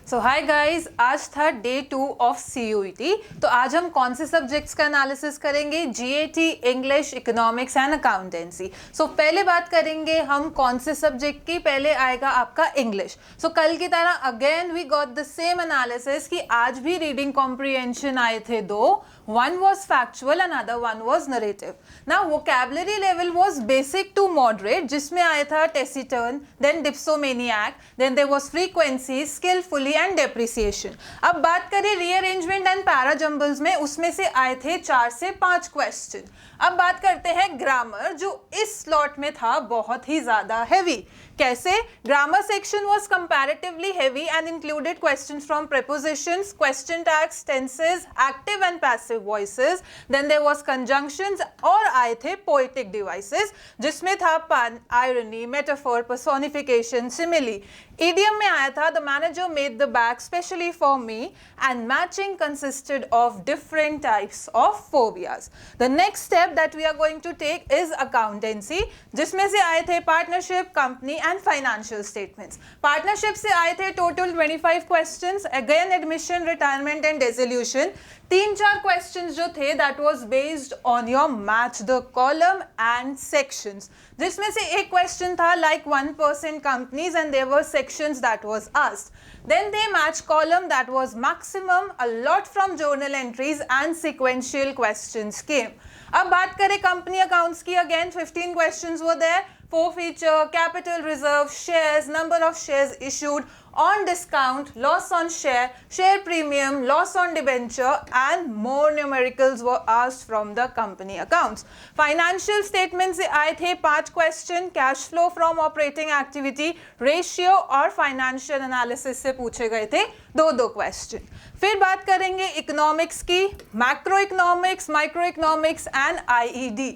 सो hi guys, आज था day 2 of CUET। तो आज हम कौन से सब्जेक्ट्स का एनालिसिस करेंगे? GAT, English, economics and accountancy. So पहले बात करेंगे हम कौन से सब्जेक्ट की। पहले आएगा आपका इंग्लिश। सो कल की तरह again we got the same analysis कि आज भी रीडिंग कॉम्प्रिहेंशन आए थे दो, one was factual and other one was narrative. Now vocabulary level was basic to moderate, जिसमें आया था taciturn, then dipsomaniac, then there was frequency, skillfully and depreciation. अब बात करें rearrangement and parajumbles में, उसमें से आए थे 4 से 5 क्वेश्चन। अब बात करते हैं ग्रामर, जो इस स्लॉट में था बहुत ही ज्यादा हैवी। कैसे? Grammar section was comparatively heavy and included questions from prepositions, question tags, tenses, active and passive voices, then there was conjunctions और आए थे poetic devices, जिसमें था pun, irony, metaphor, personification, simile. Idiom में आया था the manager made the bag specially for me and matching consisted of different types of phobias. The next step that we are going to take is accountancy, जिसमें से आए थे partnership, company and financial statements. Partnership से आए थे total 25 questions, again admission, retirement and dissolution. 3-4 questions जो थे that was based on your match the column and sections, जिसमें से एक question था like 1% companies and there were sections that was asked. Then they match column that was maximum, a lot from journal entries and sequential questions came. अब बात करें company accounts की, again 15 questions were there. Forfeiture, capital reserve, shares, number of shares issued, on discount, loss on share, share premium, loss on debenture and more numericals were asked from the company accounts. Financial statements से आए थे 5 question, cash flow from operating activity, ratio और financial analysis से पूछे गए थे 2 question. फिर बात करेंगे इकोनॉमिक्स की, macro economics, micro economics and IED.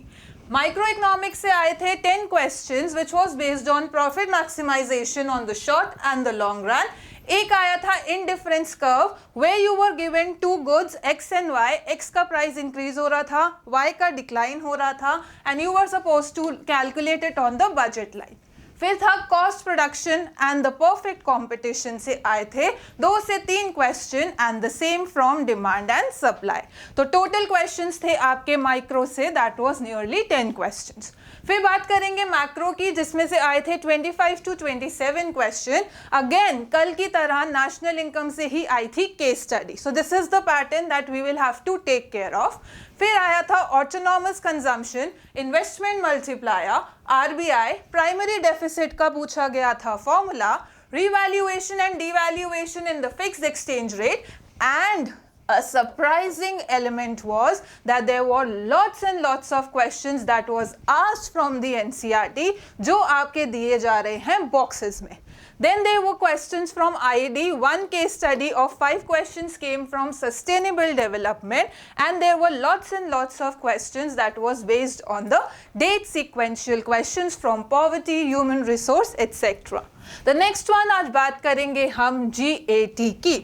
Micro economics से आए थे 10 questions which was based on profit maximisation on the short and the long run. एक आया था indifference curve, where you were given 2 goods x and y, x का price increase हो रहा था, y का डिक्लाइन हो रहा था and you were suppose to calculate it on the budget line. फिर था cost production and the perfect competition से आए थे 2 से 3 question and the same from demand and supply. तो टोटल क्वेश्चंस थे आपके micro say that was nearly 10 questions. फिर बात करेंगे मैक्रो की, जिसमें से आए थे 25 टू 27 क्वेश्चन. अगेन कल की तरह नेशनल इनकम से ही आई थी case study. So this is the pattern that we will have to take care of. फिर आया था autonomous consumption, investment multiplier, RBI, primary deficit का पूछा गया था formula, revaluation and devaluation in the fixed exchange rate, and a surprising element was that there were lots and lots of questions that was asked from the NCERT जो आपके दिए जा रहे हैं boxes में. Then there were questions from IED. One case study of 5 questions came from sustainable development and there were lots and lots of questions that was based on the date sequential questions from poverty, human resource, etc. The next one आज बात करेंगे हम GAT की.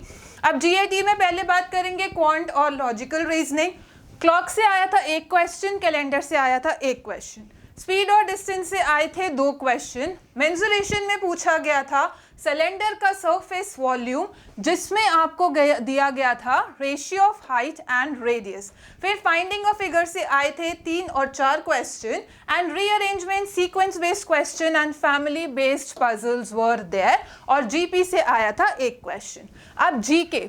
अब GAT में पहले बात करेंगे क्वांट और लॉजिकल रीजनिंग. क्लॉक से आया था 1 क्वेश्चन, कैलेंडर से आया था 1 क्वेश्चन. स्पीड और डिस्टेंस से आए थे 2 क्वेश्चन. मेंसुरेशन में पूछा गया था सिलेंडर का सरफेस वॉल्यूम, जिसमें आपको दिया गया था ratio of height and radius. फिर फाइंडिंग ऑफ फिगर से आए थे 3 और 4 question and rearrangement, sequence based question and family based puzzles were there. और GP से आया था 1 क्वेश्चन. अब GK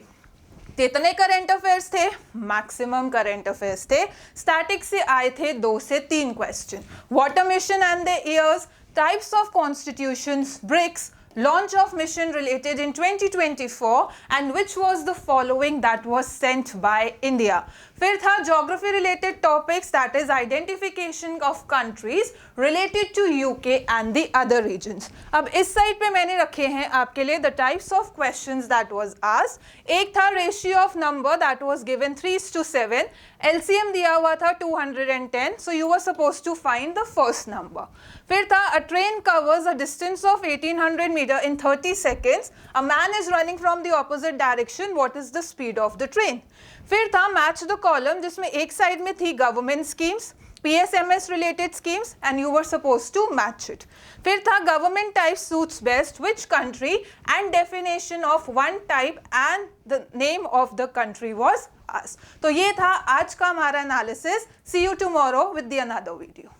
कितने करंट अफेयर्स थे? मैक्सिमम करंट अफेयर्स थे. स्टैटिक से आए थे 2 से 3 question. Water mission and the years, types of constitutions, BRICS, launch of mission related in 2024 and which was the following that was sent by India. फिर था geography related topics, that is identification of countries related to UK and the other regions. अब इस side पे मैंने रखे हैं आपके लिए the types of questions that was asked. एक था ratio of number that was given 3:7. LCM दिया हुआ था 210, so you were supposed to find the first number. फिर था a train covers a distance of 1800 meter in 30 seconds. A man is running from the opposite direction. What is the speed of the train? फिर था match the column, जिसमें एक side में थी government schemes, PSMS related schemes and you were supposed to match it. फिर था government type suits best which country and definition of one type and the name of the country was asked. तो ये था आज का हमारा analysis. See you tomorrow with the another video.